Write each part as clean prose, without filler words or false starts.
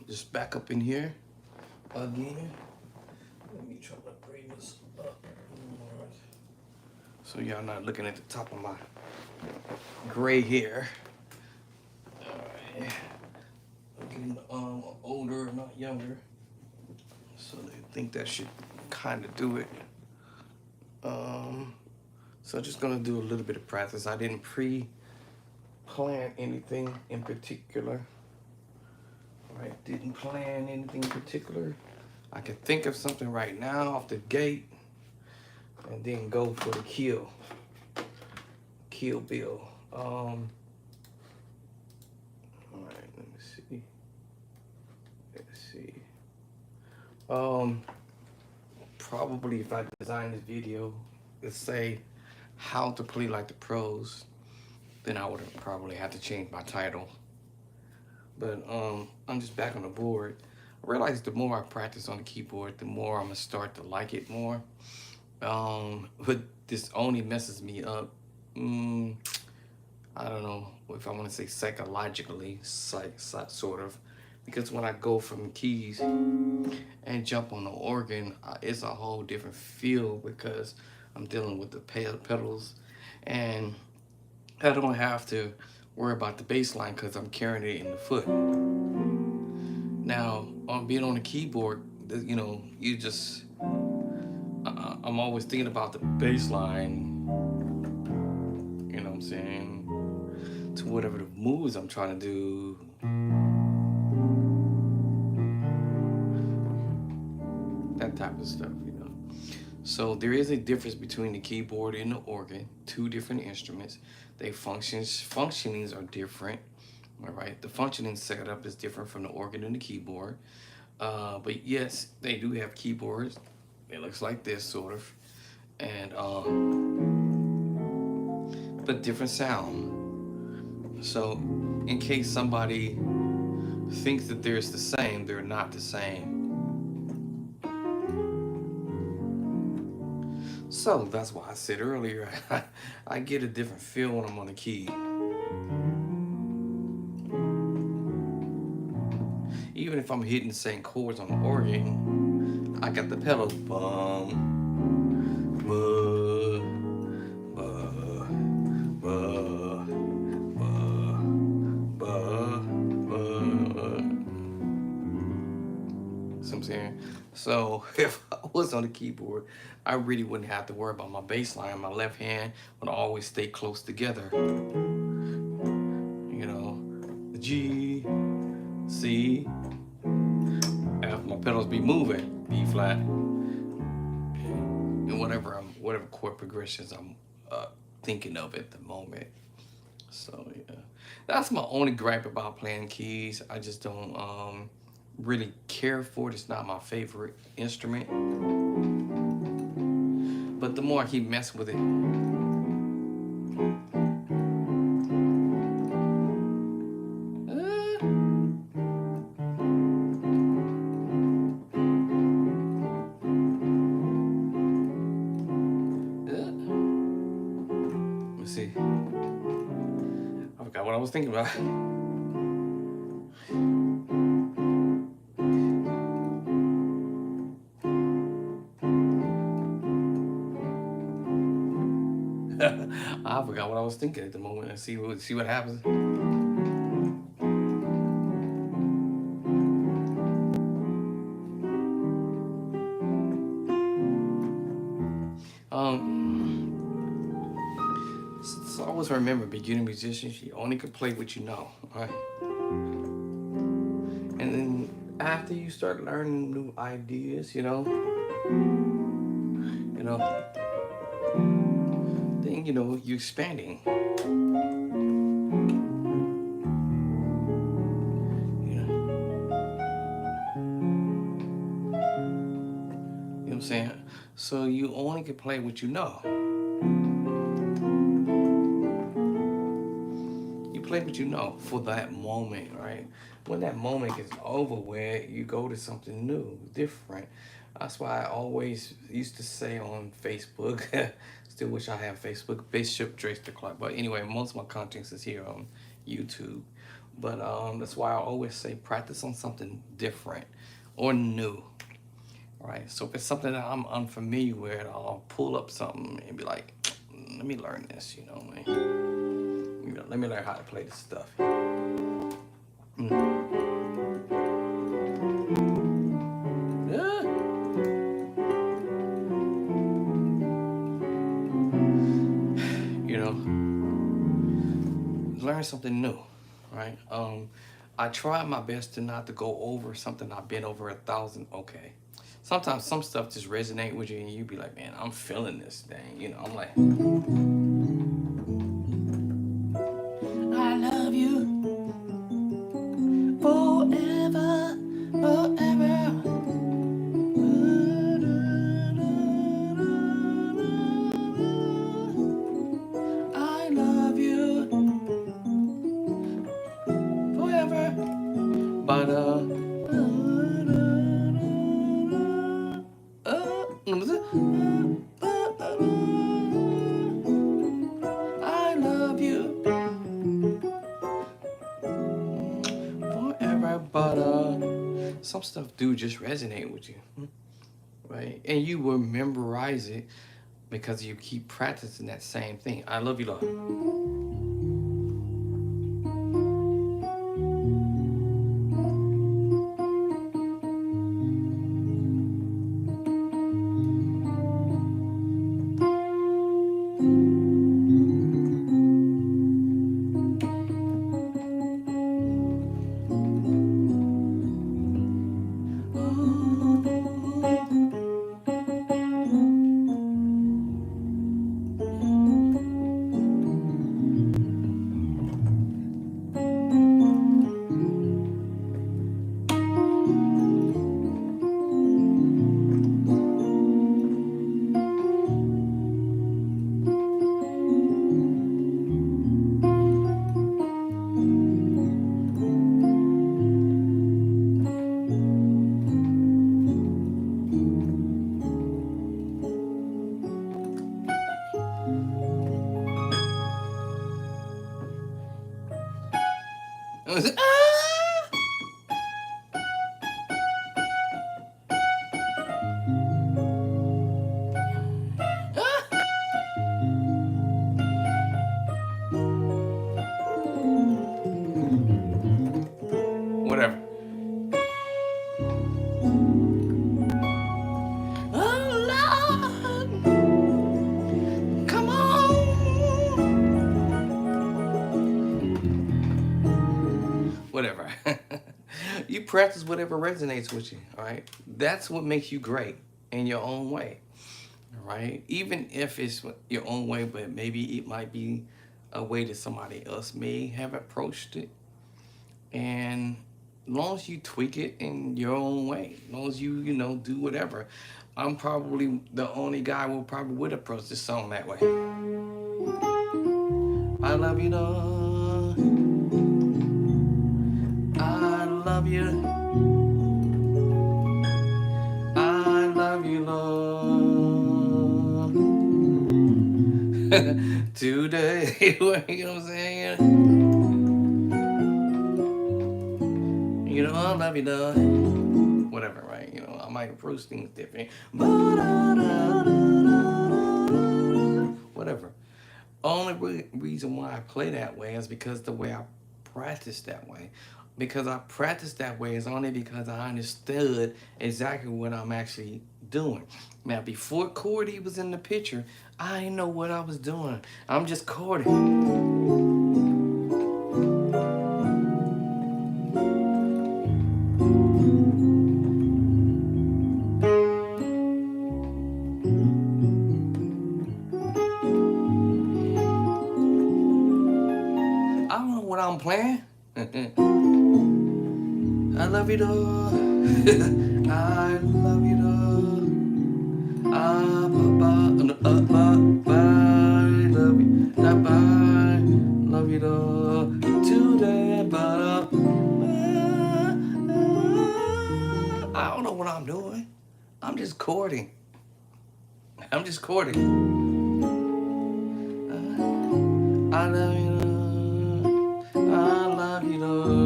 Just back up in here again. Let me try to bring this up. Alright. So y'all not looking at the top of my gray hair. Alright. I'm getting older, not younger. So they think that should kind of do it. So I'm just gonna do a little bit of practice. I didn't pre-plan anything in particular. Right, didn't plan anything in particular. I can think of something right now off the gate, and then go for the Kill Bill. All right, let me see. Let's see. Probably if I design this video, let's say how to play like the pros, then I would probably have to change my title. But I'm just back on the board. I realize the more I practice on the keyboard, the more I'm gonna start to like it more. But this only messes me up. I don't know if I want to say psychologically, sort of, because when I go from keys and jump on the organ, it's a whole different feel because I'm dealing with the pedals, and I don't have to worry about the bass line because I'm carrying it in the foot. Now, on being on the keyboard, you just, I'm always thinking about the bass line, you know what I'm saying, to whatever the moves I'm trying to do. That type of stuff. So there is a difference between the keyboard and the organ, two different instruments. Functionings are different. All right, the functioning setup is different from the organ and the keyboard. But yes, they do have keyboards. It looks like this sort of, and but different sound. So in case somebody thinks that they're the same, they're not the same. So that's why I said earlier, I get a different feel when I'm on the key. Even if I'm hitting the same chords on the organ, I got the pedals. Bum, buh, buh, buh, buh, buh, buh. So I'm saying, so if I was on the keyboard, I really wouldn't have to worry about my bass line. My left hand would always stay close together. The G, C, F, my pedals be moving, B flat, and whatever chord progressions I'm thinking of at the moment. So yeah, that's my only gripe about playing keys. I just don't really care for it. It's not my favorite instrument. But the more I keep messing with it, let's see. I forgot what I was thinking about. I forgot what I was thinking at the moment. Let's see what happens. So always remember, beginning musicians, you only can play what you know, right? And then after you start learning new ideas, then you're expanding. You know, what I'm saying? So you only can play what you know. You play what you know for that moment, right? When that moment is over, where you go to something new, different. That's why I always used to say on Facebook, still wish I had Facebook, Bishop Drake Clark. But anyway, most of my content is here on YouTube. But that's why I always say practice on something different or new. Right. So if it's something that I'm unfamiliar with, I'll pull up something and be like, let me learn this, like, let me learn how to play this stuff. Mm. Yeah. Learn something new, right? I try my best to not to go over something I've been over 1,000. Okay. Sometimes some stuff just resonate with you and you be like, man, I'm feeling this thing. I'm like, I love you forever, forever. I love you forever. But I love you forever. But some stuff do just resonate with you, right? And you will memorize it because you keep practicing that same thing. I love you, Lord. Whatever. Oh, Lord, come on. Whatever. You practice whatever resonates with you, all right? That's what makes you great in your own way, all right? Even if it's your own way, but maybe it might be a way that somebody else may have approached it. And as long as you tweak it in your own way, as long as you do whatever. I'm probably the only guy who probably would approach this song that way. I love you, Lord. I love you. I love you, Lord. Today, you know what I'm saying? I love you, Lord. Whatever, right? I might approach things different. Whatever. Only reason why I play that way is because the way I practice that way. Because I practice that way is only because I understood exactly what I'm actually doing. Now, before Cordy was in the picture, I didn't know what I was doing. I'm just Cordy. I don't know what I'm playing. I love you, though. I love you, though. I love you, love you, though. Today, I don't know what I'm doing. I'm just courting. I'm just courting. I love you, though. I love you, though.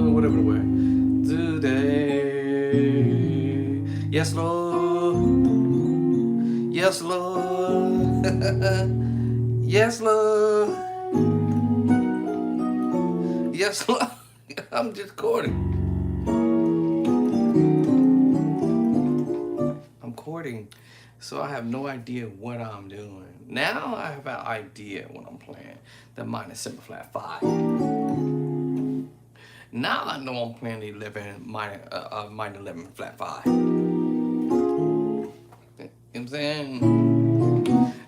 Yes, Lord. Yes, Lord. Yes, Lord. Yes, Lord. I'm just courting. I'm courting. So I have no idea what I'm doing. Now I have an idea what I'm playing. The minor 7 flat 5. Now I know I'm playing the 11 minor 11 flat 5. You know what I'm saying?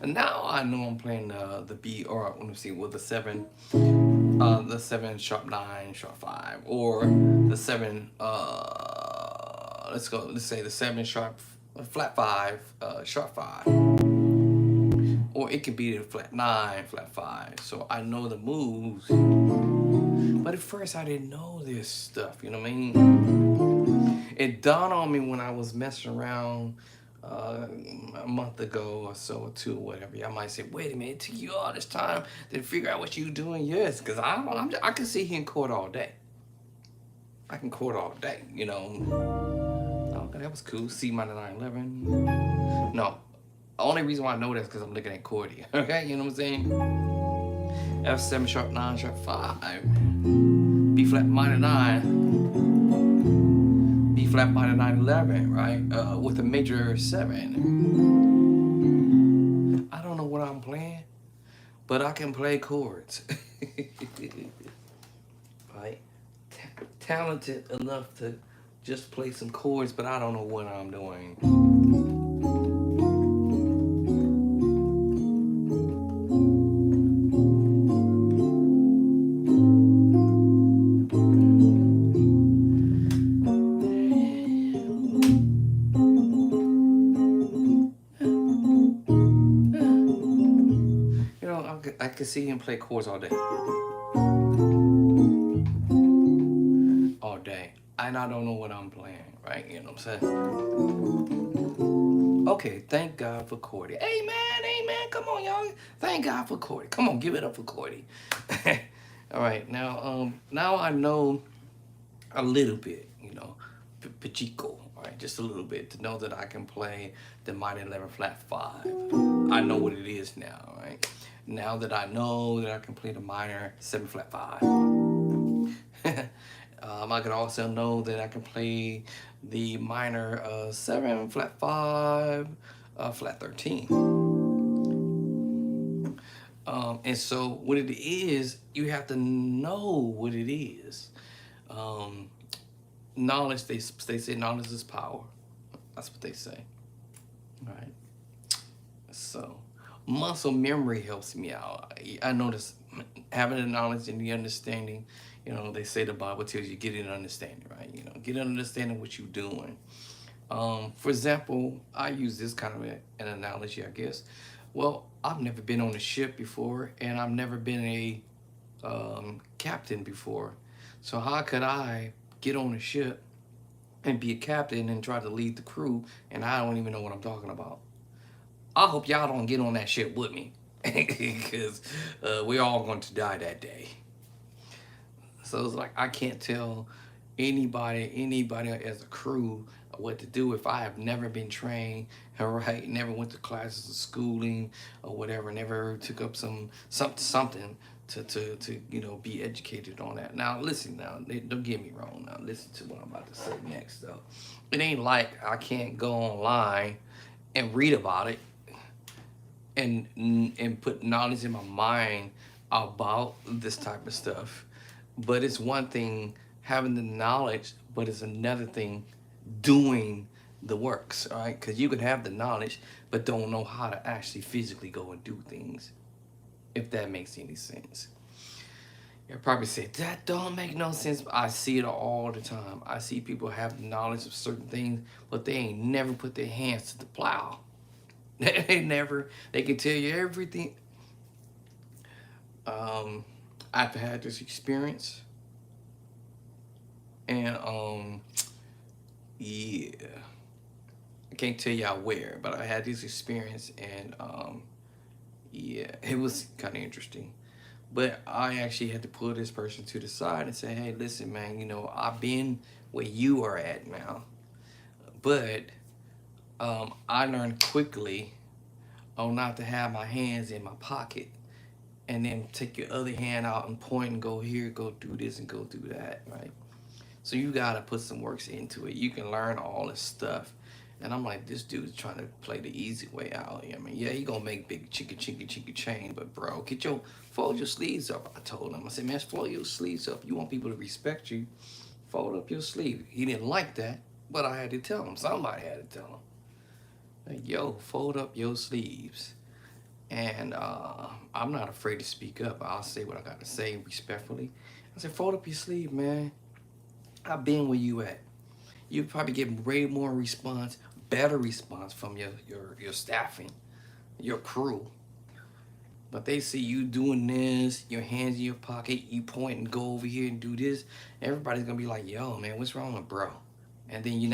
And now I know I'm playing the B, or let me see, with the 7 sharp 9 sharp 5, or the 7 let's say the 7 sharp flat 5 sharp 5, or it could be the flat 9 flat 5. So I know the moves, but at first I didn't know this stuff, you know what I mean? It dawned on me when I was messing around a month ago or so, or two, or whatever. I might say, wait a minute, it took you all this time to figure out what you doing. Yes, because I can sit here and chord all day. I can chord all day, you know. Okay, that was cool. C minor 9 11. No, the only reason why I know that is because I'm looking at chordy. Okay, you know what I'm saying? F7 sharp 9 sharp 5. B flat minor 9. B flat minor 9 11, right? With a major 7. I don't know what I'm playing, but I can play chords. Right? Talented enough to just play some chords, but I don't know what I'm doing. You know, I can see him play chords all day. All day. And I don't know what I'm playing, right? You know what I'm saying? Okay, thank God for Cordy. Amen, amen. Come on, y'all. Thank God for Cordy. Come on, give it up for Cordy. All right, now I know a little bit, you know, Pachico, right? Just a little bit to know that I can play the minor 11 flat 5. I know what it is now, right? Now that I know that I can play the minor 7 flat 5. I can also know that I can play the minor 7 flat 5 flat 13. And so what it is, you have to know what it is. Knowledge, they say knowledge is power. That's what they say. All right. So muscle memory helps me out. I notice having the knowledge and the understanding, you know, they say the Bible tells you get an understanding, right? You know, get an understanding of what you're doing. For example, I use this kind of an analogy, I guess. Well, I've never been on a ship before, and I've never been a captain before. So how could I get on a ship and be a captain and try to lead the crew, and I don't even know what I'm talking about? I hope y'all don't get on that ship with me, because we're all going to die that day. So it's like I can't tell anybody as a crew what to do if I have never been trained, all right? Never went to classes of schooling or whatever. Never took up something to you know, be educated on that. Now listen, now don't get me wrong. Now listen to what I'm about to say next though. It ain't like I can't go online and read about it and put knowledge in my mind about this type of stuff. But it's one thing having the knowledge, but it's another thing doing the works, all right? Because you can have the knowledge, but don't know how to actually physically go and do things, if that makes any sense. You'll probably say, that don't make no sense. I see it all the time. I see people have the knowledge of certain things, but they ain't never put their hands to the plow. They can tell you everything. I've had this experience, and yeah, I can't tell y'all where, but I had this experience, and yeah, it was kind of interesting. But I actually had to pull this person to the side and say, hey, listen, man, you know, I've been where you are at now, but I learned quickly on not to have my hands in my pocket and then take your other hand out and point and go here, go do this and go do that, right? So you gotta put some works into it. You can learn all this stuff. And I'm like, this dude's trying to play the easy way out. I mean, yeah, he gonna make big chicka chain, but bro, fold your sleeves up. I told him. I said, man, fold your sleeves up. You want people to respect you, fold up your sleeve. He didn't like that, but I had to tell him. Somebody had to tell him. Like, yo, fold up your sleeves. And I'm not afraid to speak up. I'll say what I got to say respectfully. I said, fold up your sleeve, man. I've been where you at. You probably get way more response, better response from your staffing, your crew. But they see you doing this, your hands in your pocket, you point and go over here and do this. Everybody's gonna be like, yo, man, what's wrong with bro? And then you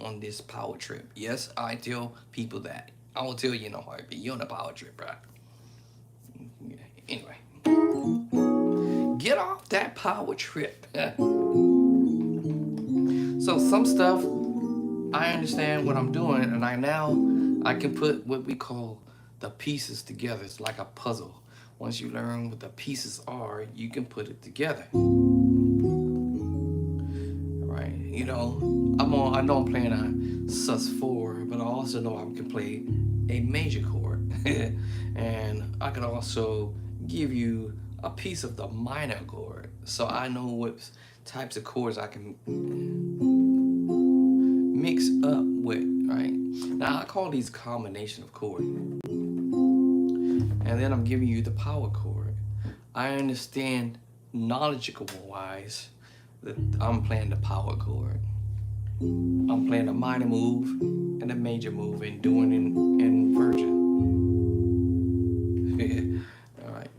on this power trip. Yes, I tell people that. I will tell you in a heartbeat, you're on a power trip, bro. Anyway, get off that power trip. So some stuff, I understand what I'm doing, and I can put what we call the pieces together. It's like a puzzle. Once you learn what the pieces are, you can put it together. Right? You know, I know I'm playing a sus4, but I also know I can play a major chord. And I can also give you a piece of the minor chord. So I know what types of chords I can mix up with, right? Now I call these combination of chords. And then I'm giving you the power chord. I understand knowledgeable wise that I'm playing the power chord. I'm playing a minor move and a major move and doing it in version. All right.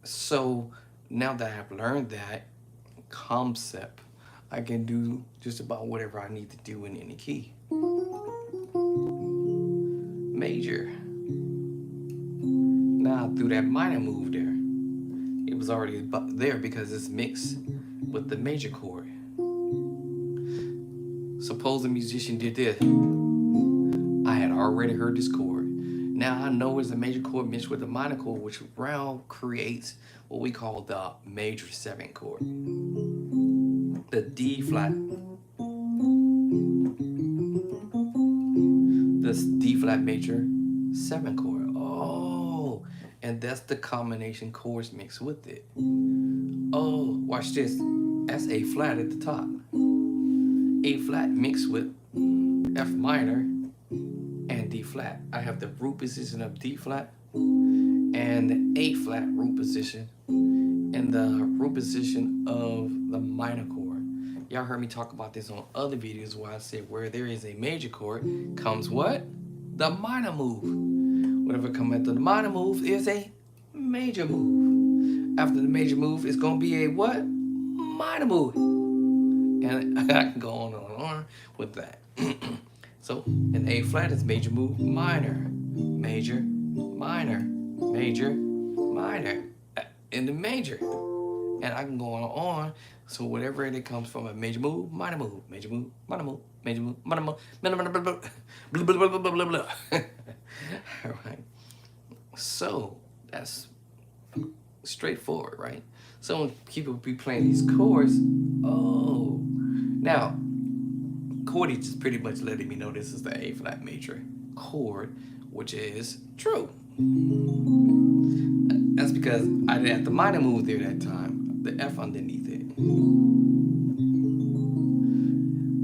So now that I've learned that concept, I can do just about whatever I need to do in any key. Major. Now through that minor move there, it was already there because it's mixed with the major chord. Suppose the musician did this. I had already heard this chord. Now I know it's a major chord mixed with a minor chord, which round creates what we call the major 7 chord. The D flat. This D flat major 7 chord. Oh, and that's the combination chords mixed with it. Oh, watch this. That's A flat at the top. A flat mixed with F minor and D flat. I have the root position of D flat and the A flat root position and the root position of the minor chord. Y'all heard me talk about this on other videos where I said where there is a major chord comes what? The minor move. Whatever comes after the minor move is a major move. After the major move, it's going to be a what? Minor move. And I can go on and on with that. So an A flat is major move, minor, major, minor, major, minor, in the major. And I can go on. So whatever it comes from a major move, minor move, major move, minor move, major move, minor move, blah, blah, blah, blah, blah, blah, blah, blah, blah, blah. All right. So that's straightforward, right? So when people be playing these chords, oh, now chord is just pretty much letting me know this is the A flat major chord, which is true. That's because I didn't have the minor move there that time, the F underneath it.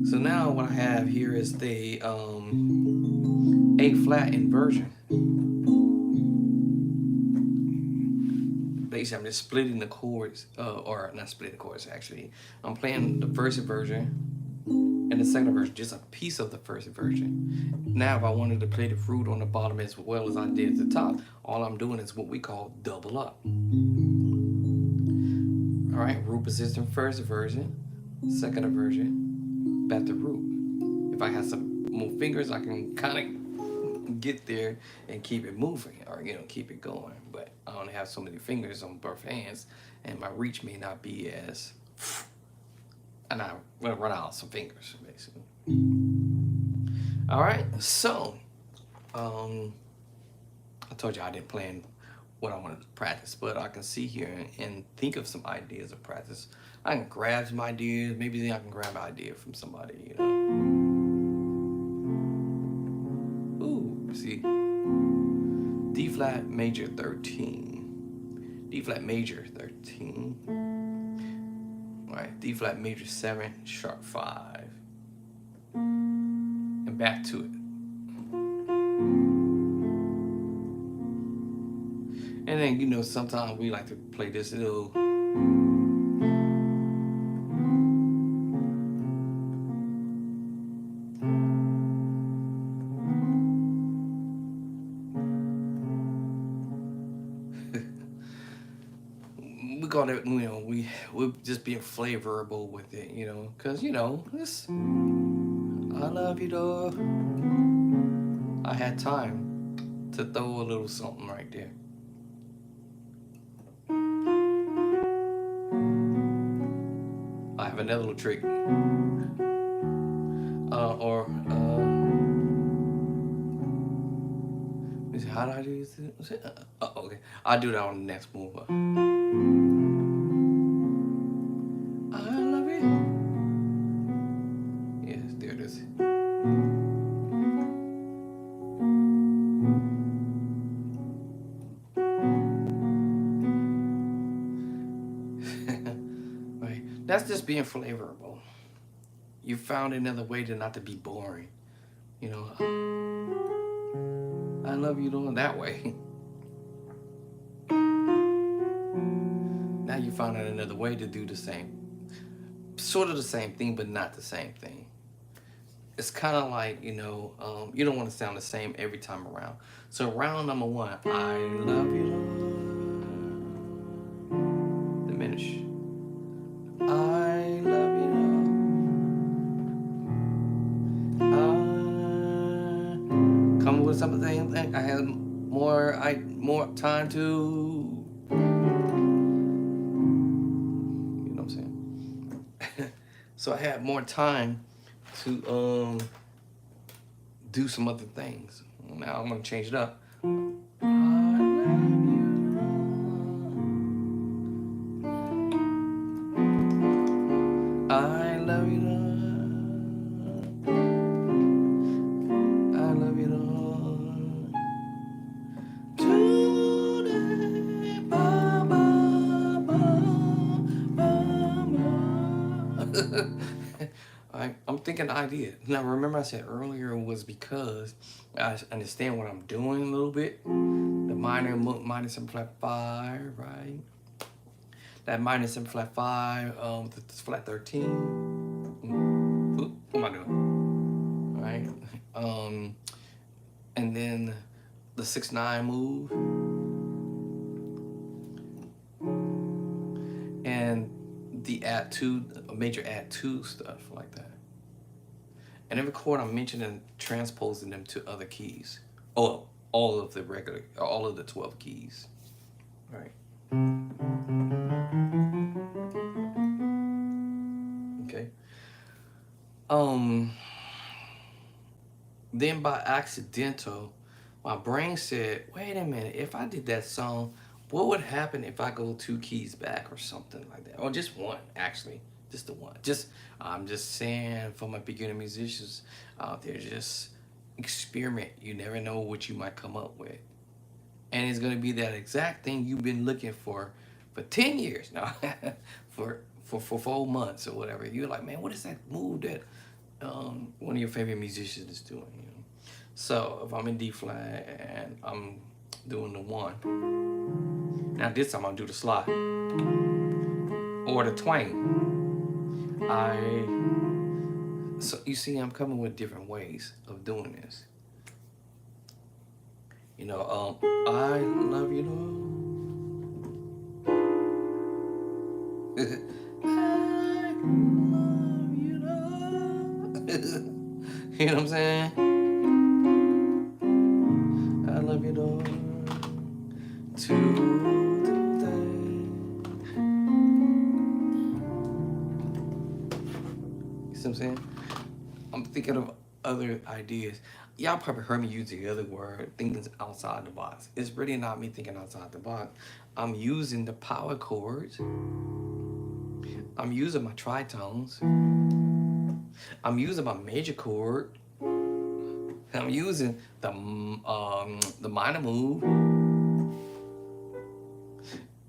So now what I have here is the A flat inversion. Basically, I'm just splitting the chords, or not splitting the chords actually. I'm playing the first inversion and the second inversion, just a piece of the first inversion. Now, if I wanted to play the root on the bottom as well as I did at the top, all I'm doing is what we call double up. All right, root position, first inversion, second inversion, back to root. If I have some more fingers, I can kind of get there and keep it moving, or keep it going. But I only have so many fingers on both hands, and my reach may not be as, and I will run out some fingers basically. All right, so um, I told you I didn't plan what I wanted to practice, but I can see here and think of some ideas of practice. I can grab some ideas. Maybe I can grab an idea from somebody, you know. Ooh, see, D flat major 13, D flat major 13. All right, D flat major 7, sharp 5, and back to it. And then, you know, sometimes we like to play this little. We call it, you know, we're just being flavorable with it, you know, because, you know, this, I love you, though. I had time to throw a little something right there. I have another little trick. How do I do this? Okay. I'll do that on the next move. I love you. Yes, there it is. Right. That's just being flavorable. You found another way to not to be boring. You know, I love you doing that way. Now you found out another way to do the same, sort of the same thing, but not the same thing. It's kind of like, you know, you don't want to sound the same every time around. So round number 1, I love you, Lord. Diminish. I love you, Lord. I come with something. I had more time to. You know what I'm saying? So I had more time to do some other things. Now I'm gonna change it up. I love you, Lord. I love you, Lord. Today, ba, ba, ba, ba, ba. I'm thinking idea. Now remember I said earlier was because I understand what I'm doing a little bit. The minor 7 flat 5, right? That minor 7 flat 5, the flat 13. What am I doing? Right? And then the 6/9 move. And the add 2, major add 2 stuff like that. And every chord I'm mentioning, transposing them to other keys. Oh, all of the 12 keys. Right. Okay. Then by accidental, my brain said, wait a minute, if I did that song, what would happen if I go 2 keys back or something like that? Or just one, actually. Just the one. I'm just saying for my beginner musicians out there, just experiment. You never know what you might come up with. And it's gonna be that exact thing you've been looking for 10 years now. for 4 months or whatever. You're like, man, what is that move that one of your favorite musicians is doing? You know? So if I'm in D flat and I'm doing the 1, now this time I'll do the slide or the twang. So you see, I'm coming with different ways of doing this. You know, I love you, Lord. I love you, Lord. You know what I'm saying? I love you, Lord. Today. You see what I'm saying? I'm thinking of other ideas. Y'all probably heard me use the other word, thinking outside the box. It's really not me thinking outside the box. I'm using the power chords. I'm using my tritones. I'm using my major chord. I'm using the minor move.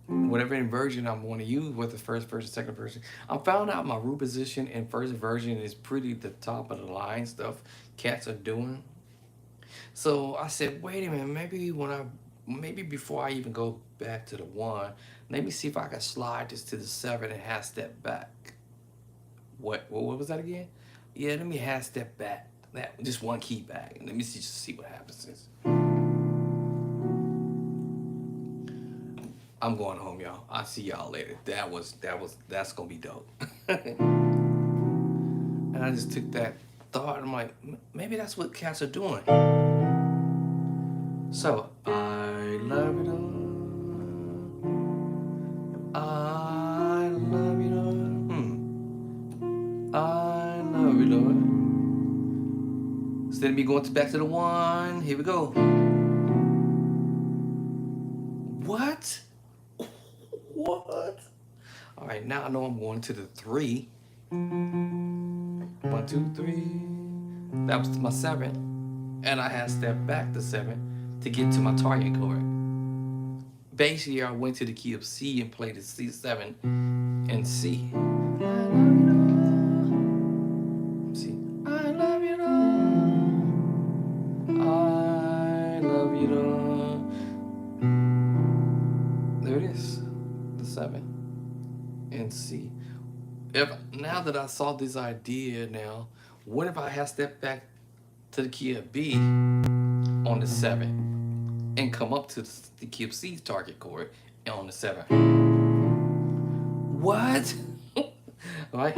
Whatever inversion I'm going to use with the first version, second version. I found out my root position in first version is pretty the top of the line stuff cats are doing. So I said, wait a minute, maybe before I even go back to the 1, let me see if I can slide this to the 7 and half step back. What was that again? Yeah, let me half step back. That just one key back. And let me see what happens. I'm going home, y'all. I'll see y'all later. That's gonna be dope. And I just took that thought. I'm like, maybe that's what cats are doing. So I love it all. I love it all. I love it all. Instead of me going back to the 1, here we go. What? What? All right, now I know I'm going to the 3. 1, 2, 3. That was my 7. And I had to step back to 7 to get to my target chord. Basically, I went to the key of C and played the C7 and C. See, I love you all. I love you all. There it is, the 7 and C. Now that I saw this idea now, what if I had stepped back to the key of B on the 7 and come up to the key of C's target chord on the 7? What? All right.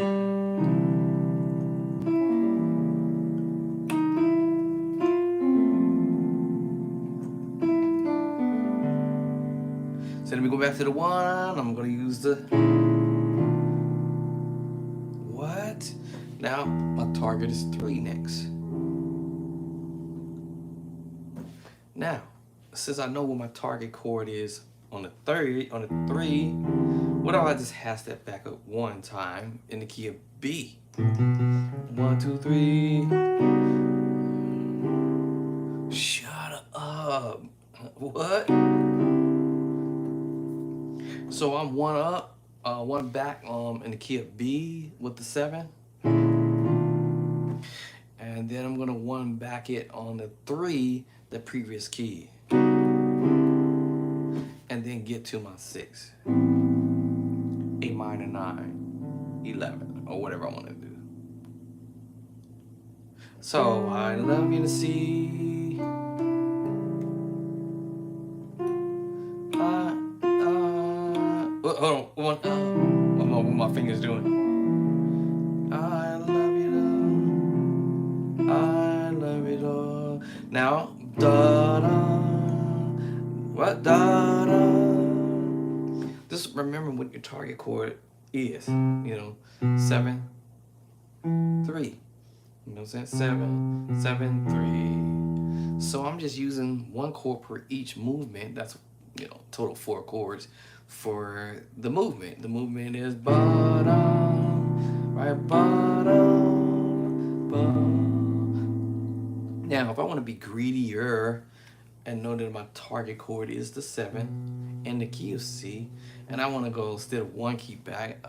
So let me go back to the 1. I'm gonna use the what? Now my target is 3 next. Now, since I know what my target chord is on the 3, what if I just half step back up 1 time in the key of B? 1, 2, 3. Shut up. What? So I'm 1 up, 1 back in the key of B with the 7. And then I'm gonna 1 back it on the 3, the previous key. And then get to my 6. A minor 9, 11, or whatever I want to do. So I love you to see. Hold on, what my fingers doing? I love you all. I love it all. Now, da da. What da da? Just remember what your target chord is. 7, 3. You know what I'm saying? 7, 7, 3. So I'm just using 1 chord per each movement. That's total 4 chords for the movement. The movement is ba-dum, right? Ba-dum, ba. Now, if I want to be greedier and know that my target chord is the 7 in the key of C, and I want to go instead of 1 key back,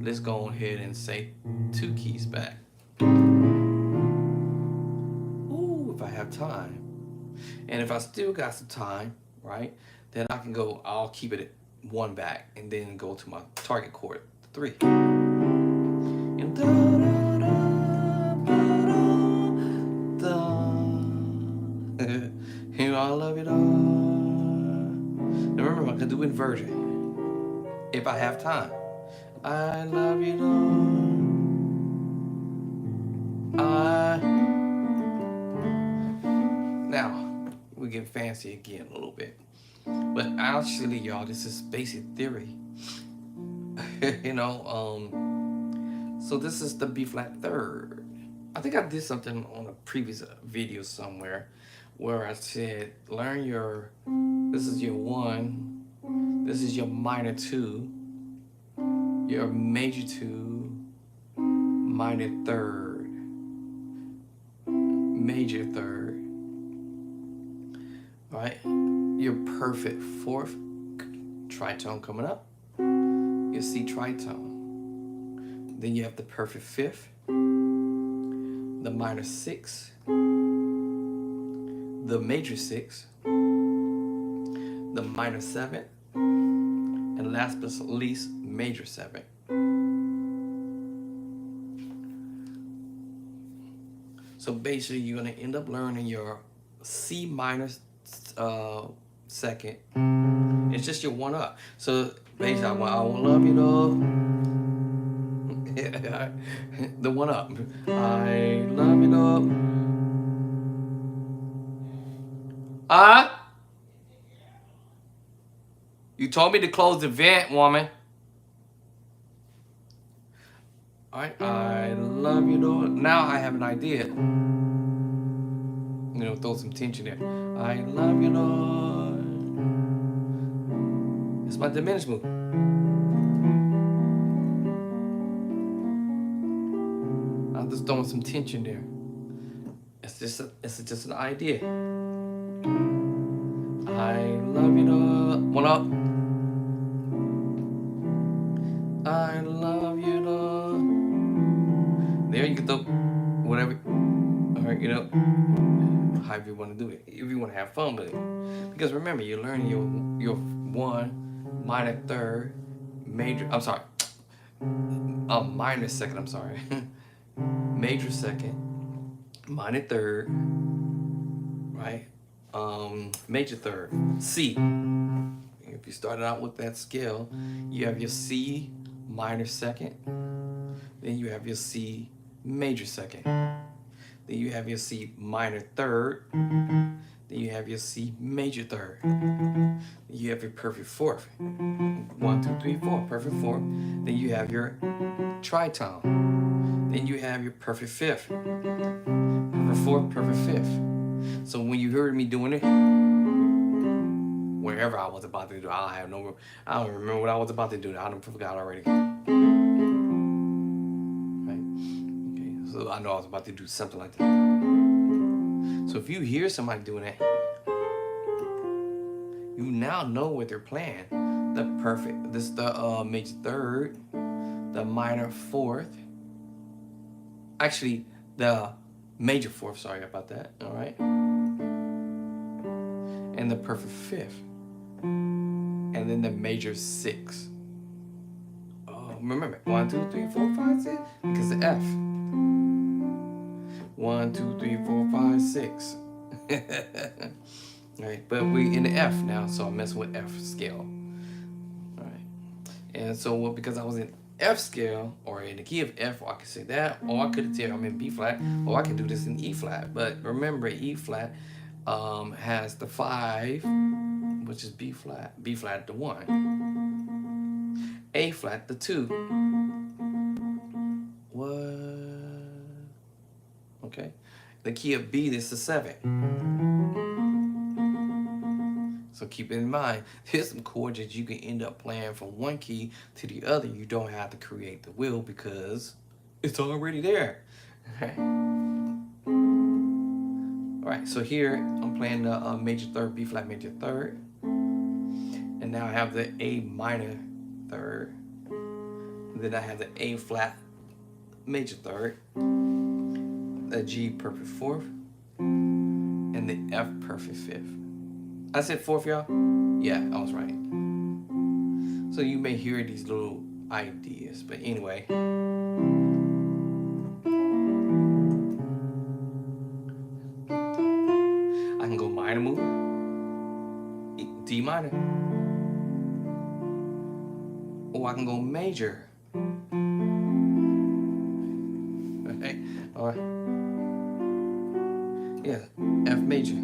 let's go ahead and say 2 keys back. Ooh, if I have time. And if I still got some time, right, then I can go, I'll keep it at 1 back and then go to my target chord, 3. And da, da, da, da, da. I love it all. Now remember, I can do inversion if I have time. I love you all. Now we get fancy again a little bit, but actually, y'all, this is basic theory. So this is the B flat 3rd. I think I did something on a previous video somewhere where I said, learn your, this is your 1, this is your minor 2, your major 2, minor 3rd, major 3rd, right? Your perfect 4th, tritone coming up, your C tritone. Then you have the perfect 5th, the minor 6, the major 6, the minor 7, and last but not least, major 7. So basically, you're gonna end up learning your C minor 2nd. It's just your 1 up. So basically, I will love you though. The 1 up. I love you though. You told me to close the vent, woman. All right, I love you though. Now I have an idea. You know, throw some tension there. I love you though. It's my diminished move. I'm just throwing some tension there. It's just an idea. I love you though. 1 up. I love you though. There you can throw whatever. All right, you know, however you want to do it. If you want to have fun with it, because remember, you're learning your 1 minor 3rd, major. I'm sorry. Minor 2nd. I'm sorry. Major 2nd, minor 3rd, right? Major 3rd, C. If you started out with that scale, you have your C minor 2nd, then you have your C major 2nd, then you have your C minor 3rd, then you have your C major 3rd, then you have your perfect 4th, 1, 2, 3, 4, perfect 4th, then you have your tritone. Then you have your perfect 5th, perfect 4th, perfect 5th. So when you heard me doing it, wherever I was about to do, I don't remember what I was about to do. I don't forgot already. Right? Okay. So I know I was about to do something like that. So if you hear somebody doing that, you now know what they're playing. The perfect. This is the major 3rd, the minor 4th. Actually, the major 4th, sorry about that, all right? And the perfect 5th. And then the major 6. Remember, 1, 2, 3, 4, 5, 6, because the F. 1, 2, 3, 4, 5, 6. All right, but we in the F now, so I'm messing with F scale. All right, and so because I was in F scale, or in the key of F, or I could say that, or I could tell I'm in B flat, or I can do this in E flat. But remember, E flat has the 5, which is B flat the 1, A flat the 2. What? Okay, the key of B is the 7. So keep it in mind, there's some chords that you can end up playing from one key to the other. You don't have to create the wheel because it's already there. All right, so here I'm playing the major 3rd, B flat major 3rd. And now I have the A minor 3rd. And then I have the A flat major 3rd, the G perfect 4th, and the F perfect 5th. I said 4th, y'all? Yeah, I was right. So you may hear these little ideas, but anyway. I can go minor move, D minor. Or I can go major. Okay, all right. Yeah, F major.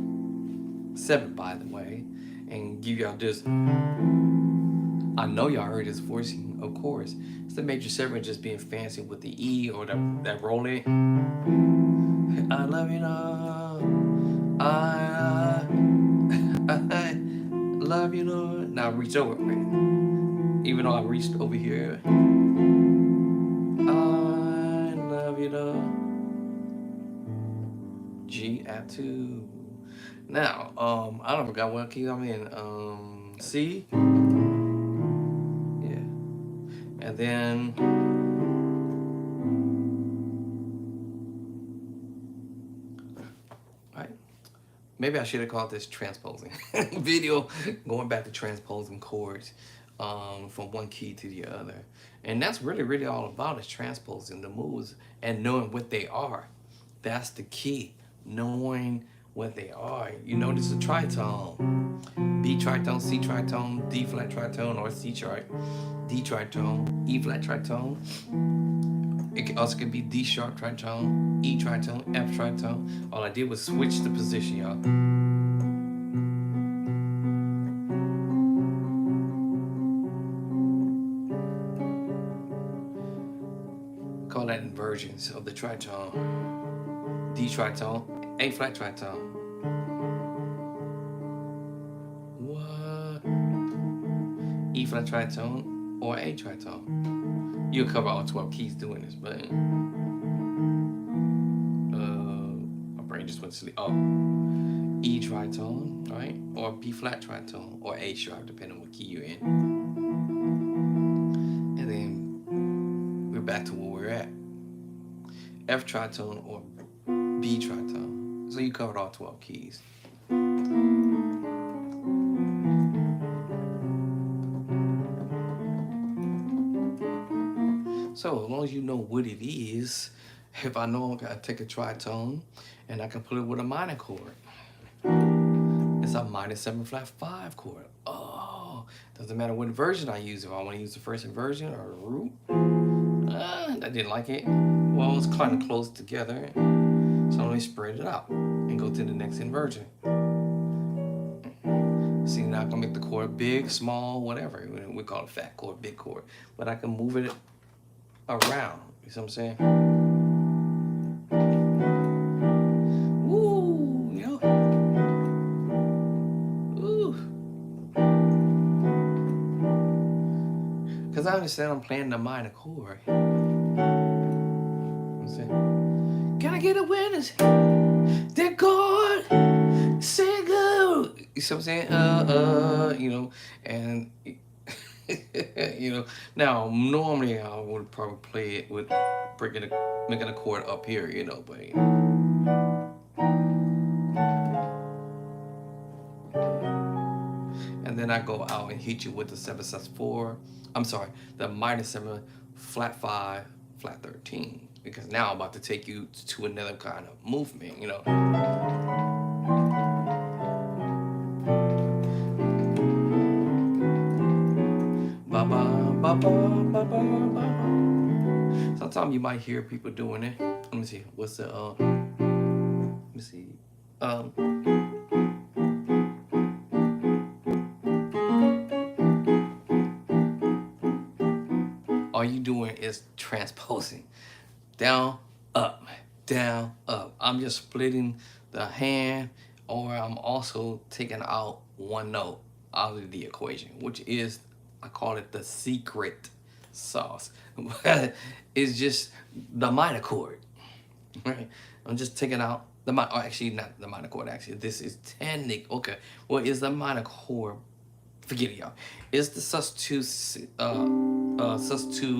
7, by the way, and give y'all this. I know y'all heard this voicing, of course. It's the major 7 just being fancy with the E or that rolling. love you, Lord. I love you, Lord. Now reach over, man. Even though I reached over here. I love you, Lord. G at 2. Now, I don't forgot what key I'm in. C. Yeah. And then right. Maybe I should have called this transposing video, going back to transposing chords from one key to the other. And that's really all about is transposing the moves and knowing what they are. That's the key, knowing what they are. You know, this is a tritone. B tritone, C tritone, D flat tritone, or C chart, D tritone, E flat tritone. It also could be D sharp tritone, E tritone, F tritone. All I did was switch the position, y'all. Call that inversions of the tritone. D tritone, A flat tritone. What? E flat tritone or A tritone. You'll cover all 12 keys doing this, but my brain just went to sleep. Oh, E tritone, right? Or B flat tritone, or A sharp, depending on what key you're in. And then we're back to where we're at. F tritone or B tritone. So you covered all 12 keys. So as long as you know what it is, if I know I gotta take a tritone and I can put it with a minor chord. It's a minor 7 flat 5 chord. Oh, doesn't matter what version I use. If I want to use the first inversion or root, I didn't like it. Well, it's kind of close together. So let me spread it out and go to the next inversion. See, now I can make the chord big, small, whatever. We call it fat chord, big chord. But I can move it around. You see what I'm saying? Ooh, yo. Ooh. Because I understand I'm playing the minor chord. Can I get a witness? That chord, say go. You see what I'm saying? You know, and you know. Now, normally I would probably play it with making a chord up here, you know, but. And then I go out and hit you with the 7/4. I'm sorry, the minor 7 flat 5 flat 13. Because now I'm about to take you to another kind of movement, you know. Ba ba ba ba ba ba ba. Sometimes you might hear people doing it. Let me see. What's the let me see. All you doing is transposing. Down, up, down, up. I'm just splitting the hand, or I'm also taking out one note out of the equation, which is, I call it the secret sauce. It's just the minor chord, right? I'm just taking out the minor, actually not the minor chord, actually. This is technique. Okay, well, is the minor chord, forget it, y'all. It's the sus2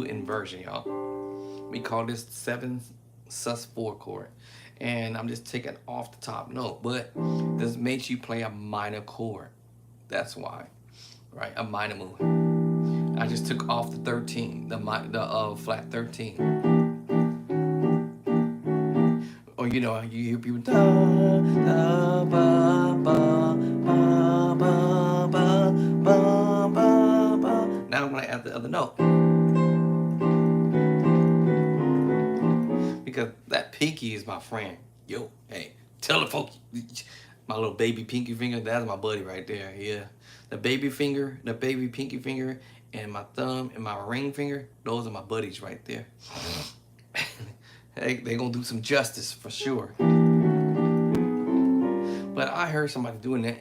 inversion, y'all. We call this 7 sus4 chord. And I'm just taking off the top note. But this makes you play a minor chord. That's why. Right? A minor move. I just took off the 13. The flat 13. Or you know, you hear people da, da, ba, ba, ba, ba, ba, ba, ba, ba. Now I'm gonna add the other note. Because that pinky is my friend. Yo, hey, tell the folks, my little baby pinky finger, that's my buddy right there, yeah. The baby pinky finger, and my thumb and my ring finger, those are my buddies right there. Hey, they gonna do some justice for sure. But I heard somebody doing that.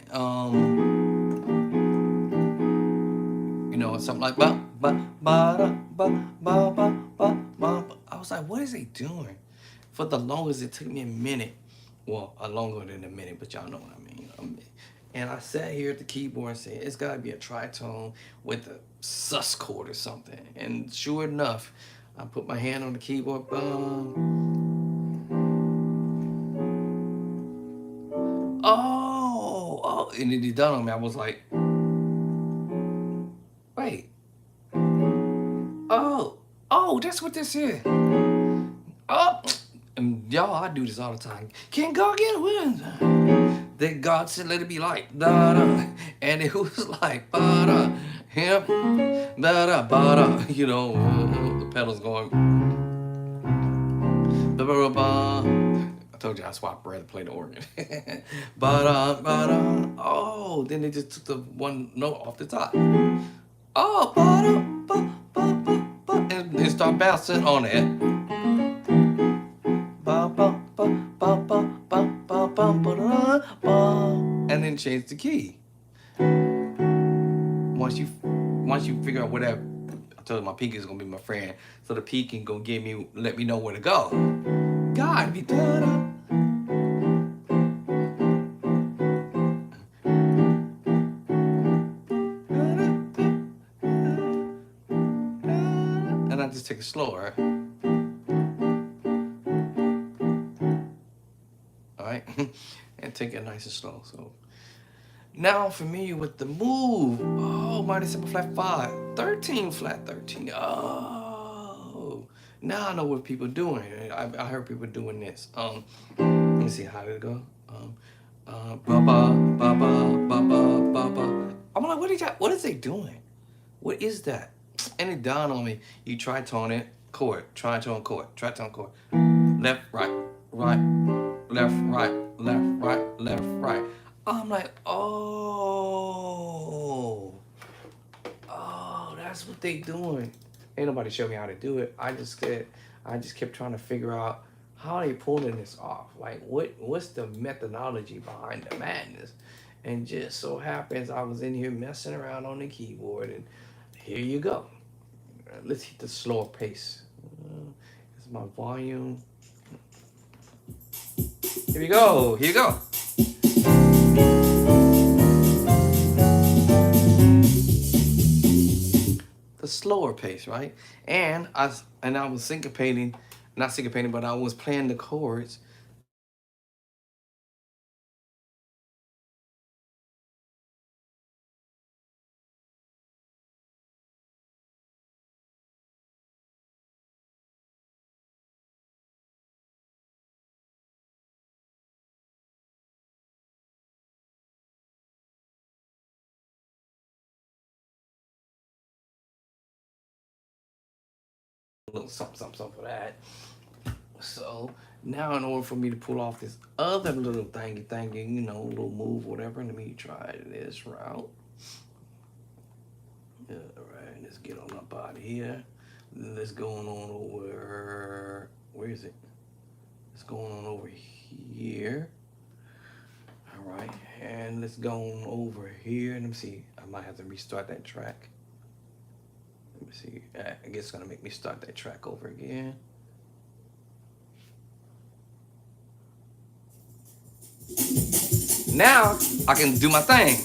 Something like ba ba ba da, ba ba ba ba ba. I was like, what is he doing? For the longest, it took me a minute. Well, longer than a minute, but y'all know what I mean. And I sat here at the keyboard and said, it's got to be a tritone with a sus chord or something. And sure enough, I put my hand on the keyboard. Oh, and then it dawned on me. I was like, wait. Oh, that's what this is. Oh, and y'all, I do this all the time. Can God get a win? Then God said, let it be light. Da da. And it was like, ba da. Him. Da da, ba da. The pedals going. Ba ba ba. I told you that's why I'd rather play the organ. Ba da, ba da. Oh, then they just took the one note off the top. Oh, ba da, ba ba ba ba. And they start bouncing on it. And then change the key. Once you figure out whatever, I told you my pinky is gonna be my friend, so the P can go let me know where to go. God, be da-da. And I just take it slower. And take it nice and slow. So now I'm familiar with the move. Oh, minor simple flat 5, 13 flat 13. Oh, now I know what people are doing. I heard people doing this. Let me see how did it go. Ba ba ba ba ba ba ba ba. I'm like, what is they doing? What is that? And it dawned on me. You tritone it, chord, tritone chord, tritone chord. Left, right, right, left, right, left, right, left, right. I'm like, oh, that's what they doing. Ain't nobody showed me how to do it. I just kept trying to figure out how they pulling this off. Like, what's the methodology behind the madness? And just so happens I was in here messing around on the keyboard, and here you go. Let's hit the slower pace. This is my volume. Here we go. Here you go. The slower pace, right? And I was syncopating, not syncopating, but I was playing the chords. A little something for that. So now, in order for me to pull off this other little thingy, little move, whatever, let me try this route. All right, let's get on up out of here. Let's go on over. Where is it? Let's go on over here. All right, and let's go on over here. Let me see. I might have to restart that track. Let me see. I guess it's gonna make me start that track over again. Now I can do my thing.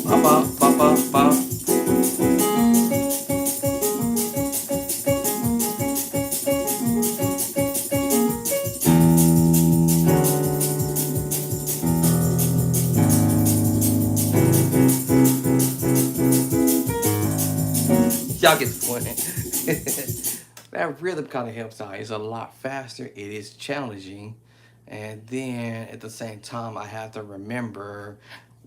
Ba ba ba ba ba. Y'all get the point. That rhythm kind of helps out. It's a lot faster. It is challenging. And then at the same time, I have to remember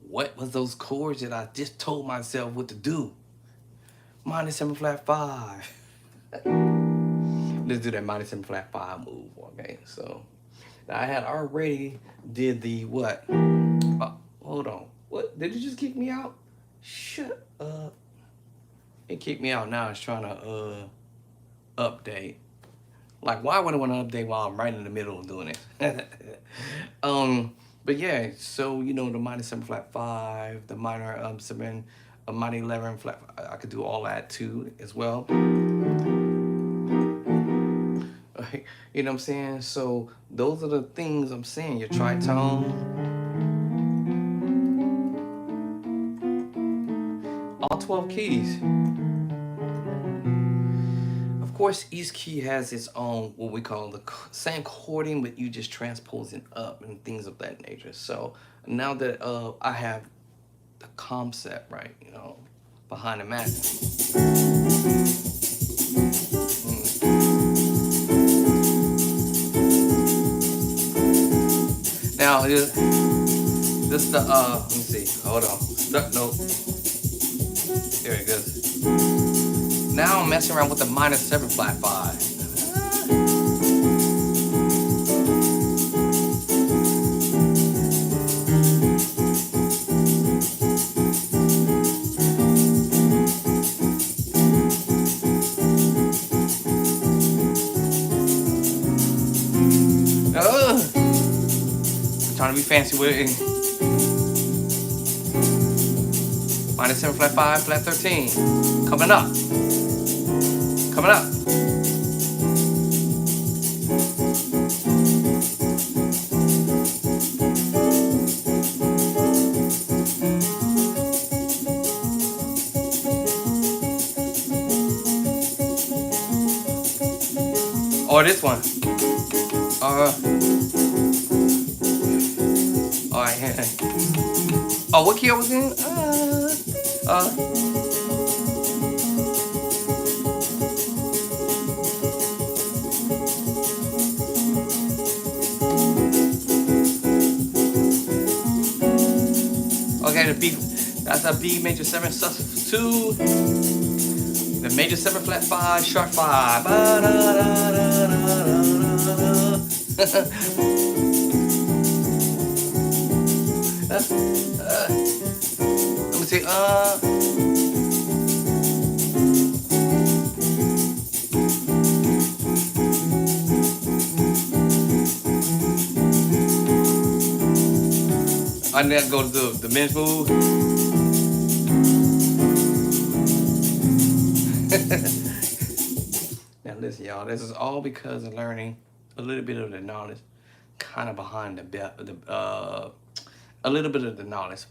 what was those chords that I just told myself what to do. Minor 7 flat 5. Let's do that minor 7 flat 5 move. Okay, so I had already did the what? Hold on. What? Did it just kick me out? Shut up. It kicked me out. Now it's trying to update. Like, why would I want to update while I'm right in the middle of doing it? But yeah, so you know the minor 7 flat 5, the minor 7, a minor 11 flat. I could do all that too as well. You know what I'm saying? So those are the things I'm saying. Your tritone, all 12 keys. Of course, each key has its own, what we call the same chording, but you just transposing up and things of that nature. So now that I have the concept, right, you know, behind the madness. Now, this the, let me see, hold on, stuck note. There it goes. Now I'm messing around with the minor 7 flat 5. I'm trying to be fancy with it. Minor 7 flat 5, flat 13. Coming up. Coming up. Or this one. Alright. Oh, what key I was in? Okay, the B, that's a B major 7 sus 2. The major 7 flat 5, sharp 5. Let me see. I need to go to the men's move. Now listen, y'all. This is all because of learning a little bit of the knowledge, kind of behind a little bit of the knowledge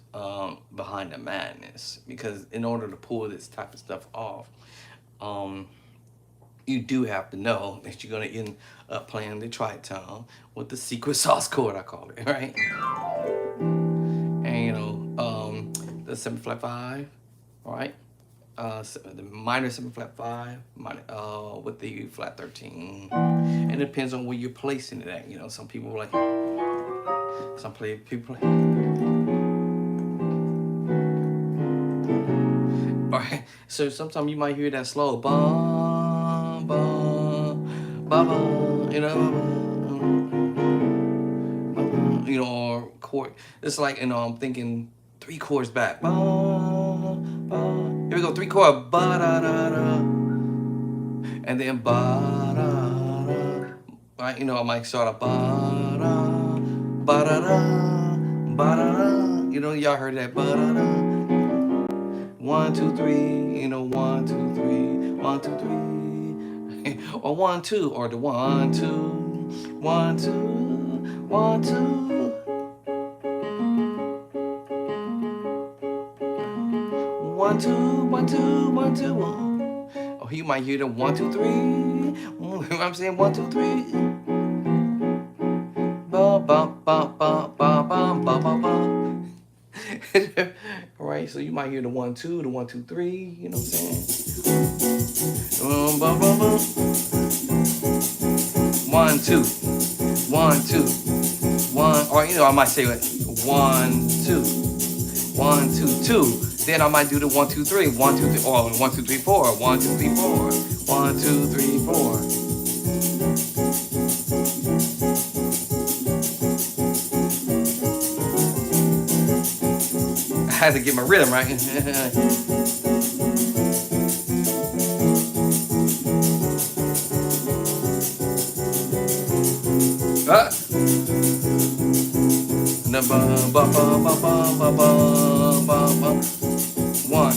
behind the madness. Because in order to pull this type of stuff off, you do have to know that you're gonna end up playing the tritone with the secret sauce chord, I call it, right? And you know, the 7 flat 5, all right? The minor 7 flat 5, minor, with the flat 13. And it depends on where you're placing it at. You know, some people like, people play. All right, so sometimes you might hear that slow, bum, bum, bum, bum, you know, or chord. It's like, you know, I'm thinking 3 chords back. Bum, bum. Here we go, 3 chord, ba da da da, and then ba da da. Right, you know, I might start a ba da da, ba da da. You know, y'all heard that ba da da. 1 2 3, you know, 1 2 3, 1 2 3, or 1 2, or the 1 2, 1 2, 1, 2. 1, 2, 1, 2, 1, 2, 1. Oh, you might hear the 1, 2, 3. I'm saying 1, 2, 3. Ba ba ba ba ba ba ba ba ba. Right, so you might hear the 1, 2, the 1, 2, 3. You know what I'm saying? Ba, ba, ba. 1, 2, 1, 2, 1. Or you know, I might say like 1, 2, 1, 2, 2. Then I might do the 1, 2, 3, 1, 2, 3, or 1, 2, 3, 4, 1, 2, 3, 4, 1, 2, 3, 4. I had to get my rhythm right. One.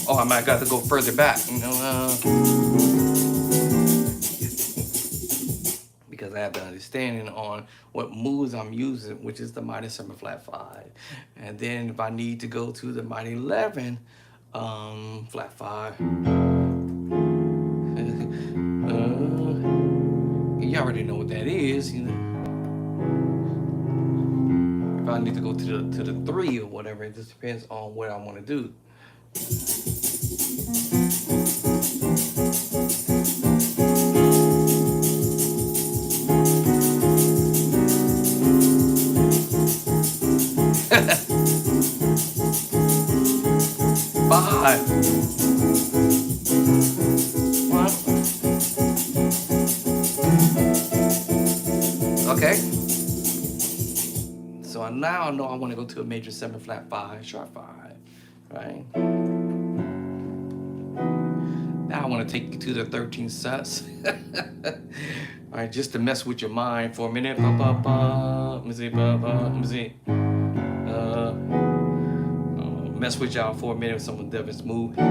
Oh, I might got to go further back, you know, because I have the understanding on what moves I'm using, which is the minor 7 flat 5, and then if I need to go to the minor 11 flat 5, you already know what that is, you know. If I need to go to the 3 or whatever, it just depends on what I want to do. Five. Okay. So now I know I want to go to a major 7 flat 5, sharp 5, right? Now I want to take you to the 13 sets. All right, just to mess with your mind for a minute. Let me see. Let me see. Mess with y'all for a minute with some of Devin's move. I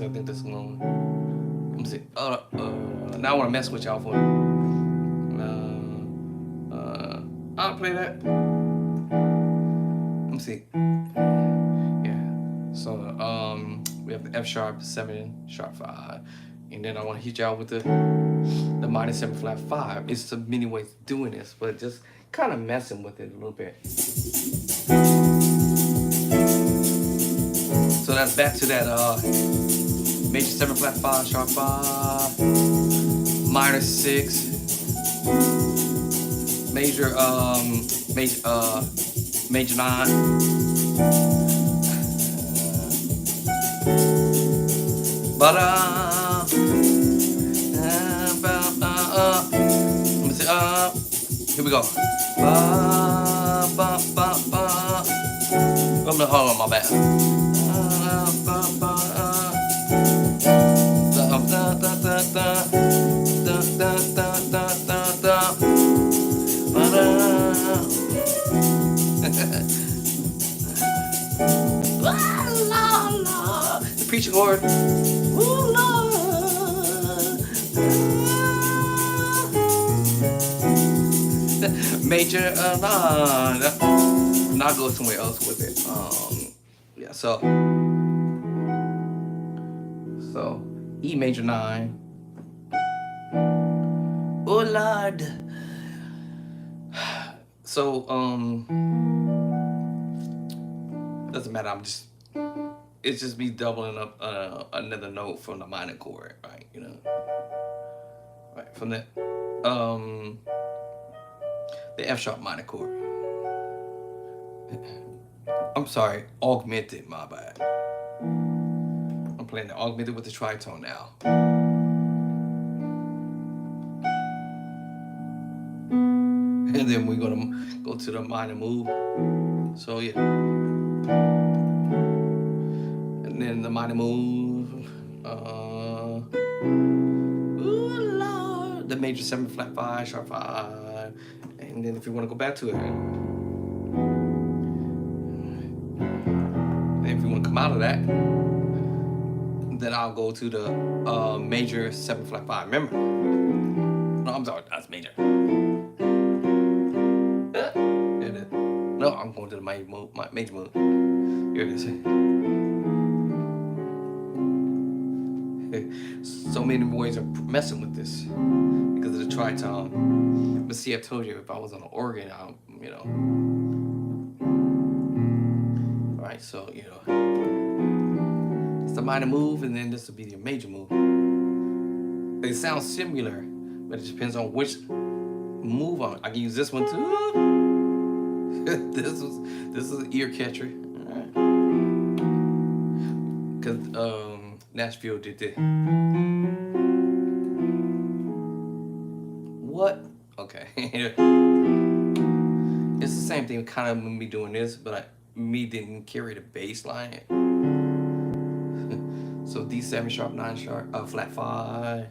think that's long. Let me see. Now I want to mess with y'all for. I'll play that. Let me see. Yeah. So we have the F sharp 7 sharp 5, and then I want to hit y'all with the minor 7 flat 5. It's so many ways of doing this, but just kind of messing with it a little bit. So that's back to that major 7 flat 5 sharp 5, minor 6, major 9, but let me see, here we go. Hold on, my bad. The preaching chord. Ooh, Lord. Major and I'll go somewhere else with it. Yeah, so E major 9. Oh Lord. So doesn't matter. It's just me doubling up another note from the minor chord, right? You know, right from the F sharp minor chord. I'm sorry, augmented. My bad. I'm playing the augmented with the tritone now. And then we're gonna go to the minor move. So yeah. And then the minor move. Ooh, Lord. The major 7 flat 5, sharp 5. And and then if you want to go back to it, and if you want to come out of that, then I'll go to the major 7 flat 5. Remember? No, I'm sorry, that's major. No, I'm going to the major mode. Major mode. Here it is. So many boys are messing with this because of the tritone. But see, I told you if I was on an organ, you know. All right, so you know, it's the minor move, and then this will be the major move. They sound similar, but it depends on which move on. I can use this one too. This is an ear catcher. Because Nashville did this. What? Okay. It's the same thing, kind of me doing this, but me didn't carry the bass line. So D7 sharp, 9 sharp, flat 5.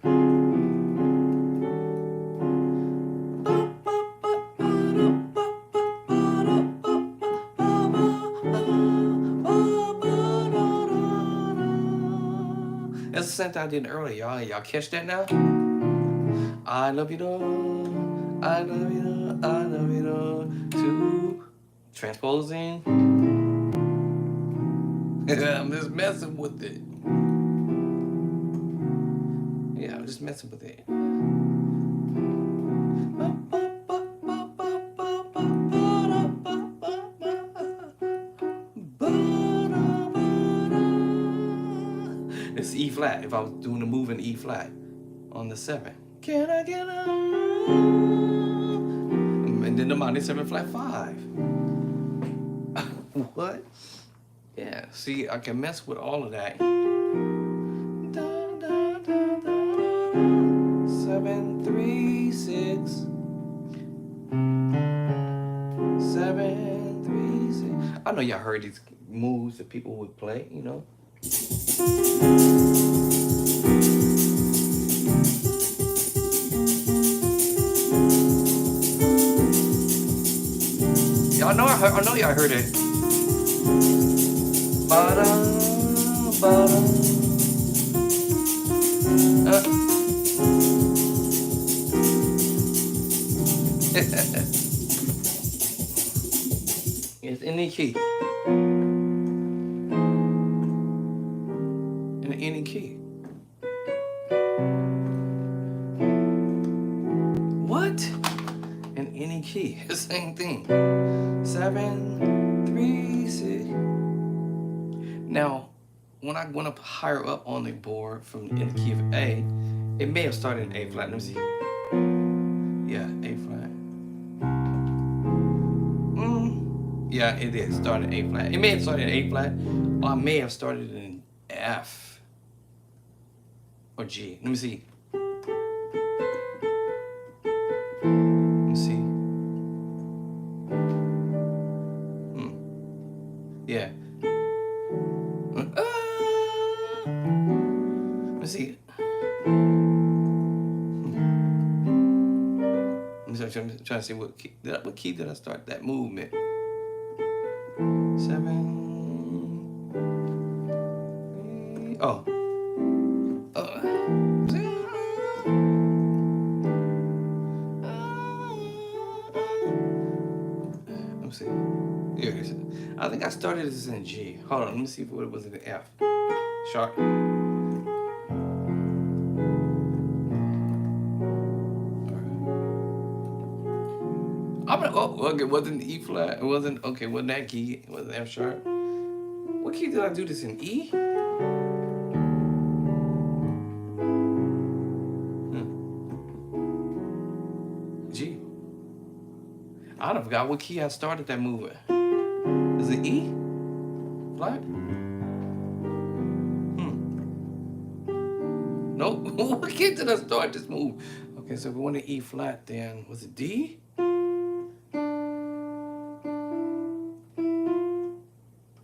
That's the same thing I did earlier, y'all. Y'all catch that now? I love you, though. I love you, though. I love you, though. Two. Transposing. I'm just messing with it. Yeah, I'm just messing with it. It's E flat. If I was doing the move in E flat on the 7. Can I get a? And then the minor 7 flat 5. What? Yeah. See, I can mess with all of that. 7 3 6. 7 3 6. I know y'all heard these moves that people would play, you know. I know y'all heard it. It's any key. In any key. What? In any key. The same thing. 7 3 6. Now, when I went up higher up on the board from in the key of A, it may have started in A flat. Let me see. Yeah, A flat. Yeah, it did start in A flat. It may have started in A flat, or I may have started in F or G. Let me see. Yeah. Let's see. I'm trying to see what key did I start that movement? 7. Oh. Let me see. Here it is. I think I started this in G. Hold on, let me see if it was in the F. Sharp. Okay, it wasn't E flat. It wasn't, okay, wasn't that key? It wasn't F sharp. What key did I do this in? E? G. I don't forgot what key I started that movement. Is it E? Flat? Nope. What key did I start this move? Okay, so if we went to E flat, then was it D?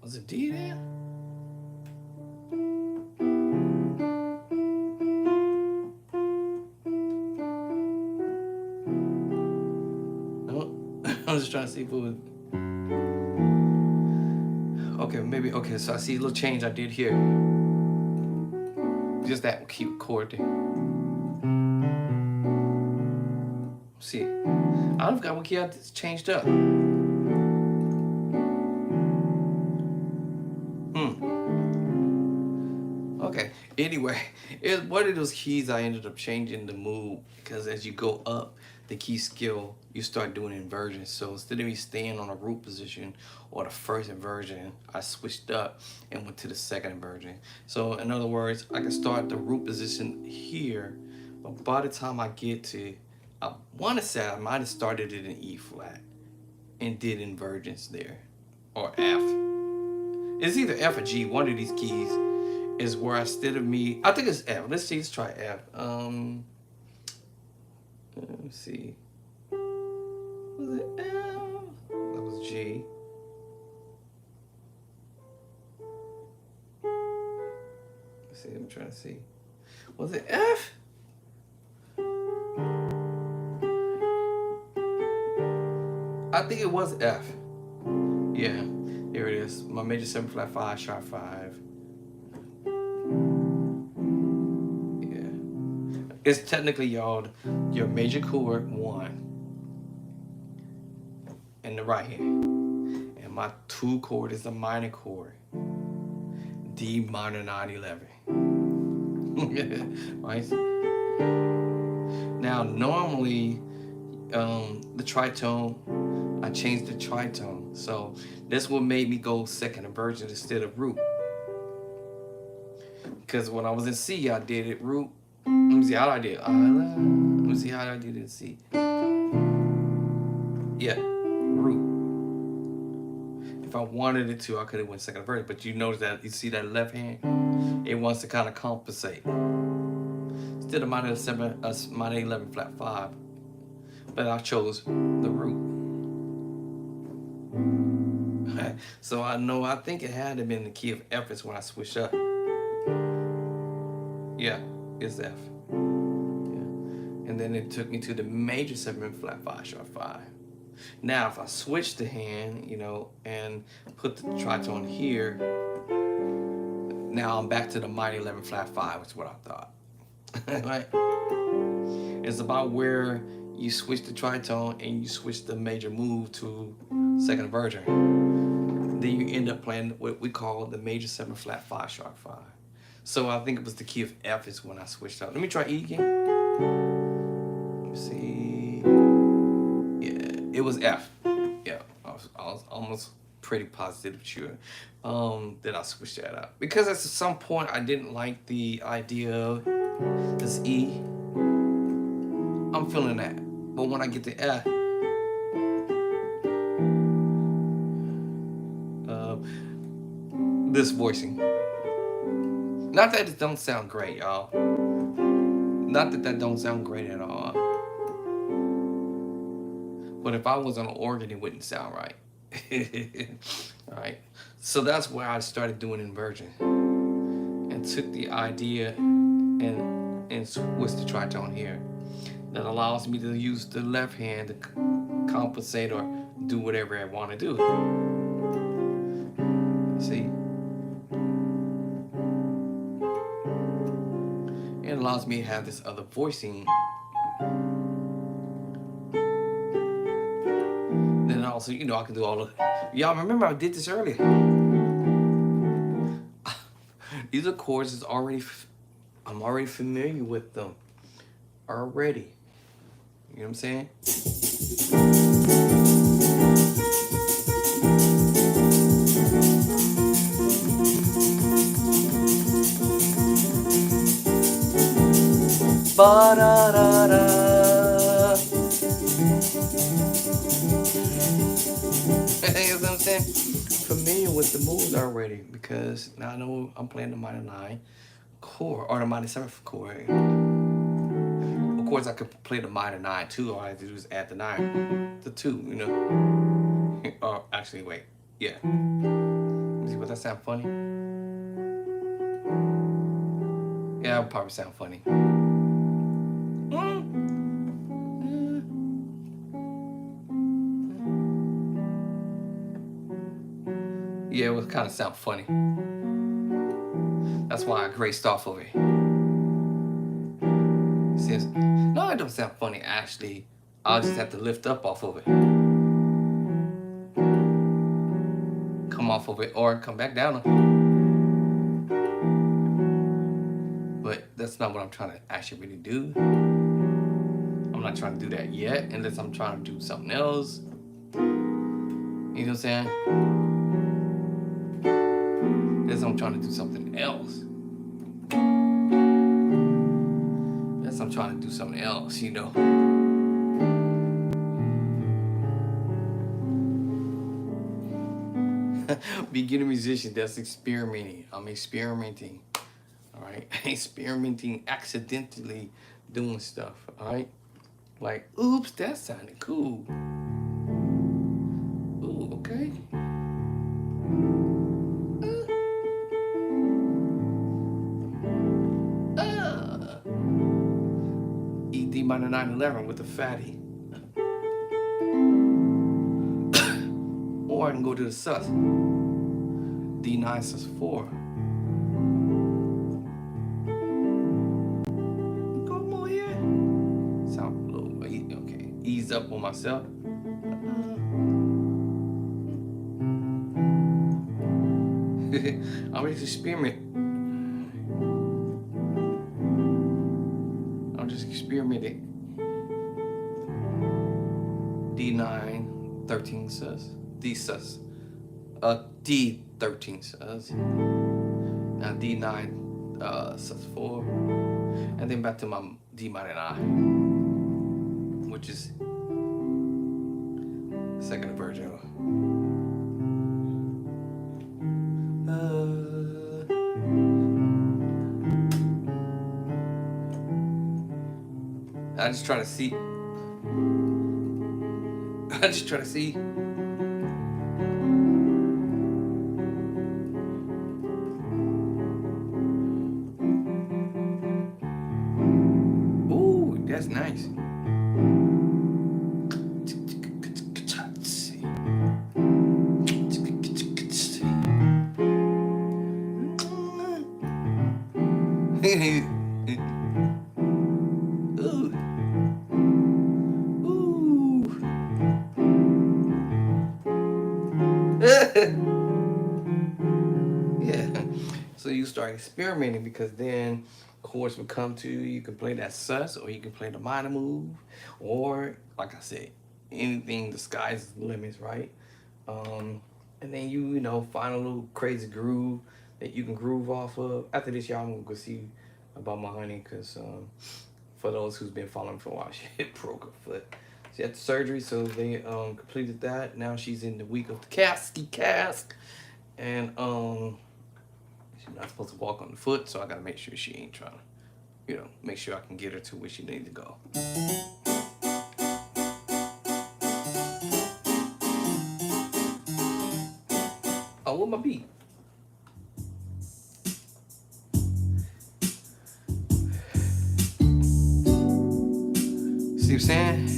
Was it D then? No. was just trying to see if it was. Okay, maybe. Okay, so I see a little change I did here. Just that key chord there. See, I forgot what key I changed up. Okay. Anyway, it's one of those keys I ended up changing the mood because as you go up the key skill, you start doing inversions. So instead of me staying on a root position or the first inversion, I switched up and went to the second inversion. So in other words, I can start the root position here, but by the time I get to, I want to say I might have started it in E flat and did inversions there, or F. It's either F or G, one of these keys is where instead of me, I think it's F. Let's see, let's try F. Let me see. Was it F? That was G. Let's see, I'm trying to see. Was it F? I think it was F. Yeah, here it is. My major 7 flat 5, sharp 5. It's technically, y'all, your major chord 1 in the right hand. And my 2 chord is the minor chord. D minor 9/11. Right? Now, normally, the tritone, I changed the tritone. So this what made me go second inversion instead of root. Because when I was in C, I did it root. Let me see how I did. Let me see how I did it in C. Yeah, root. If I wanted it to, I could have went second inversion. But you notice that, you see that left hand? It wants to kind of compensate. Instead of minor 7, minor 11 flat 5. But I chose the root. So I know, I think it had to been the key of F is when I switched up. Yeah, it's F. Yeah. And then it took me to the major 7 flat 5 sharp 5. Now if I switch the hand, you know, and put the tritone here, now I'm back to the minor 11 flat 5, which is what I thought. Right? It's about where you switch the tritone and you switch the major move to second inversion. Then you end up playing what we call the major 7 flat 5 sharp 5. So I think it was the key of F is when I switched out. Let me try E again. Let me see. Yeah, it was F. Yeah, I was almost pretty positive sure that I switched that out. Because at some point I didn't like the idea of this E. I'm feeling that. But when I get to F, this voicing. Not that it don't sound great, y'all. Not that don't sound great at all. But if I was on an organ, it wouldn't sound right. Right? So that's where I started doing inversion. And took the idea and switched the tritone here. That allows me to use the left hand to compensate or do whatever I want to do. See? It allows me to have this other voicing. Then also, you know, I can do all of. Y'all remember I did this earlier. These are chords is already. I'm already familiar with them. Already. You know what I'm saying? Ba-da-da-da. You know what I'm saying? Familiar with the moves already because now I know I'm playing the minor 9 chord or the minor 7th chord. Of course, I could play the minor 9 too. All I have to do is add the 9 to 2, you know. Or actually, wait, yeah. Let me see, would that sound funny? Yeah, it would probably sound funny. Yeah, it was kind of sound funny. That's why I graced off of it. Since, no, it don't sound funny actually. I'll just have to lift up off of it. Come off of it or come back down. But that's not what I'm trying to actually really do. I'm not trying to do that yet unless I'm trying to do something else. You know what I'm saying? Unless I'm trying to do something else. Unless I'm trying to do something else, you know. Beginner musician, that's experimenting. I'm experimenting. Alright? Experimenting, accidentally doing stuff. Alright? Like, oops, that sounded cool. Ooh, okay. E D minor 911 with the fatty. Or I can go to the sus. D9 sus 4. Go more here. Sound a little, okay. Ease up on myself. I'm just experimenting. I'm just experimenting. D9, 13 sus. D sus. D13 sus. Now D9 sus 4. And then back to my D minor 9. Which is second Virgil. I just try to see. I just try to see. Ooh, that's nice. Ooh. Ooh. Yeah. So you start experimenting because then chords will come to you. You can play that sus or you can play the minor move. Or, like I said, anything, the sky's the limits, right? And then you know, find a little crazy groove that you can groove off of. After this, y'all, I'm gonna go see about my honey, because for those who's been following for a while, she broke her foot. She had surgery, so they completed that. Now she's in the week of the cast, and she's not supposed to walk on the foot, so I gotta make sure she ain't trying to, you know, make sure I can get her to where she needs to go. Oh, what my beat? See what I'm saying?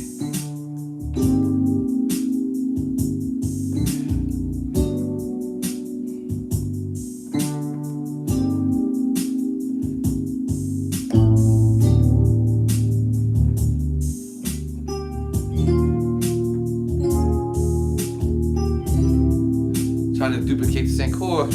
Trying to duplicate the same chord.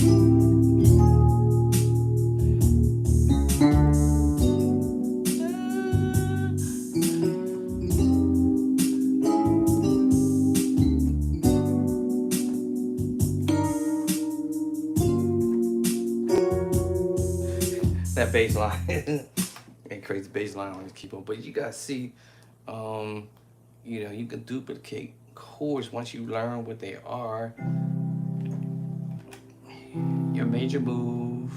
That bass line. Ain't crazy bass line on this keyboard. But you guys see, you know, you can duplicate chords once you learn what they are. Your major move,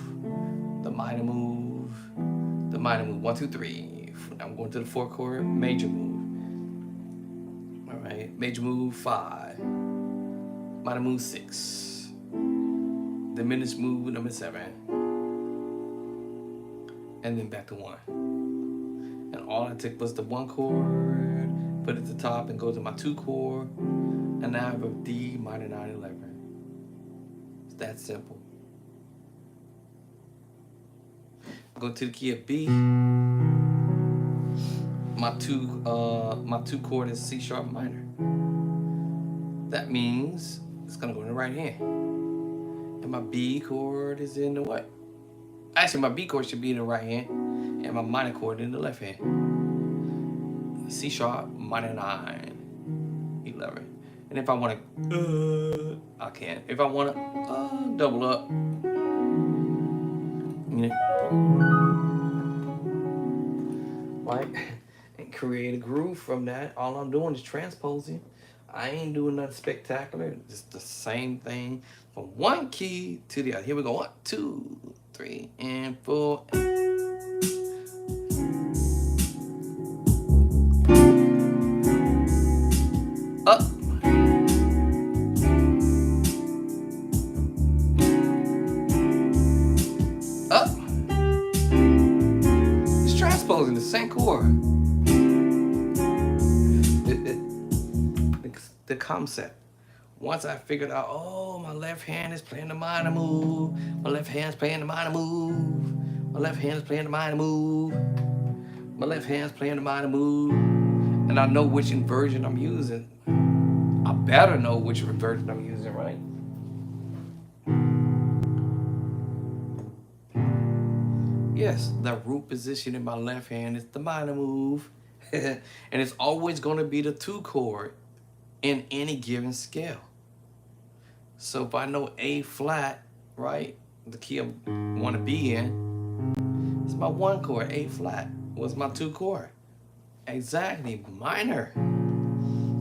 the minor move, 1, 2, 3. I'm going to the 4 chord, major move. All right, major move 5, minor move 6, diminished move number 7, and then back to 1. And all I took was the 1 chord, put it at the top, and go to my 2 chord, and now I have a D minor 9, 11. that simple. Go to the key of B. My two chord is C sharp minor. That means it's gonna go in the right hand. And my B chord is in the what? Actually, my B chord should be in the right hand, and my minor chord in the left hand. C sharp minor 9, 11. And if I want to, I can. If I want to double up, right, and create a groove from that. All I'm doing is transposing. I ain't doing nothing spectacular. Just the same thing from one key to the other. Here we go. 1, 2, 3, and 4. Up. Up. It's transposing the same chord. The concept. Once I figured out, oh, my left hand is playing the minor move. My left hand's playing the minor move. My left hand is playing the minor move. My left hand's playing the minor move. And I know which inversion I'm using. I better know which inversion I'm using, right? Yes, the root position in my left hand is the minor move. And it's always going to be the 2 chord in any given scale. So if I know A flat, right, the key I want to be in, it's my 1 chord. A flat was my 2 chord. Exactly, minor.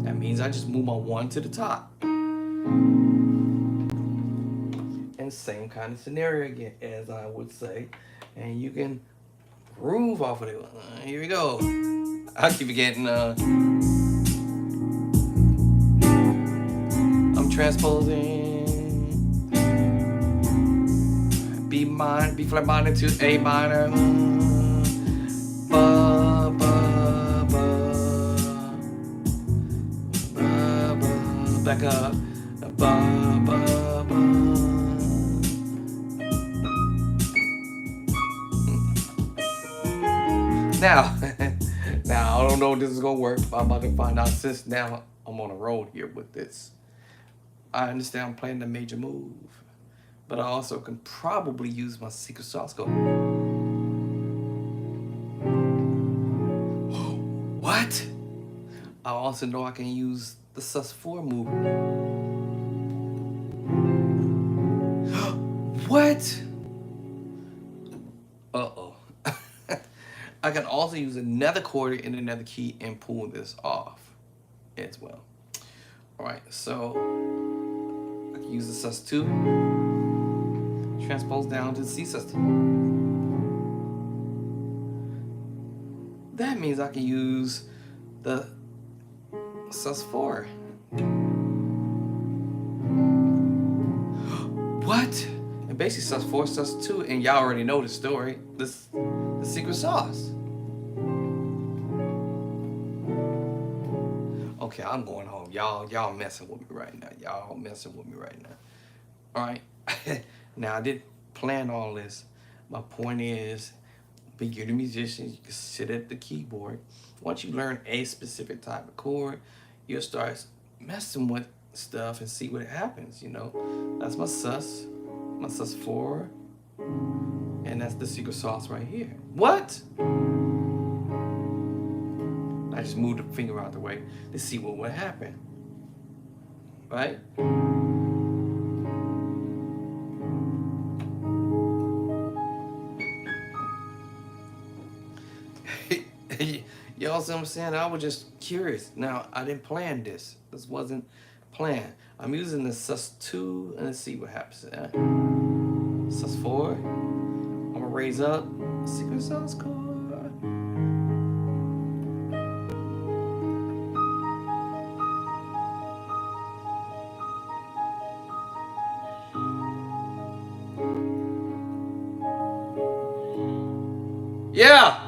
That means I just move my 1 to the top. And same kind of scenario again, as I would say. And you can groove off of it. Here we go. I keep forgetting. I'm transposing B flat minor to A minor. Ba, ba, ba, ba, ba, back up. Ba, ba, ba. Now, I don't know if this is gonna work. I'm about to find out since now I'm on a road here with this. I understand I'm playing the major move, but I also can probably use my secret sauce. Go. What? I also know I can use the sus4 move. What? Uh-oh. I can also use another chord in another key and pull this off as well. All right, so I can use the sus2, transpose down to the C sus2. That means I can use the sus4. What? And basically sus4, sus2, and y'all already know the story. The secret sauce. Okay, I'm going home. Y'all messing with me right now. Y'all messing with me right now. All right. Now I didn't plan all this. My point is, beginner musicians, you can sit at the keyboard. Once you learn a specific type of chord, you'll start messing with stuff and see what happens. You know, that's my sus4, and that's the secret sauce right here. What? I just moved the finger out the way to see what would happen. Right? Y'all see what I'm saying? I was just curious. Now, I didn't plan this. This wasn't planned. I'm using the sus2, and let's see what happens. sus4. I'm going to raise up. Secret sauce chord. Yeah.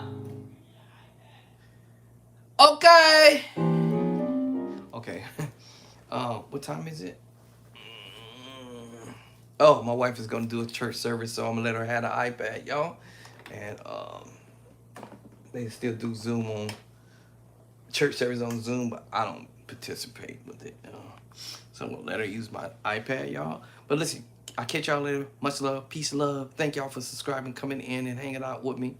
Okay. Okay. What time is it? Oh, my wife is gonna do a church service, so I'm gonna let her have the iPad, y'all. And they still do Zoom on church service on Zoom, but I don't participate with it. So I'm gonna let her use my iPad, y'all. But listen, I'll catch y'all later. Much love, peace, love. Thank y'all for subscribing, coming in, and hanging out with me,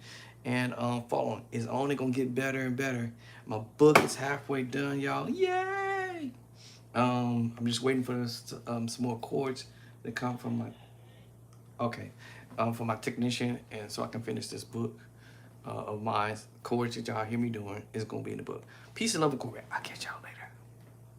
and following. It's only gonna get better and better. My book is halfway done, y'all. Yay! I'm just waiting for some more chords that come from my for my technician, and so I can finish this book of mine. Chords that y'all hear me doing is gonna be in the book. Peace and love and correct. I'll catch y'all later.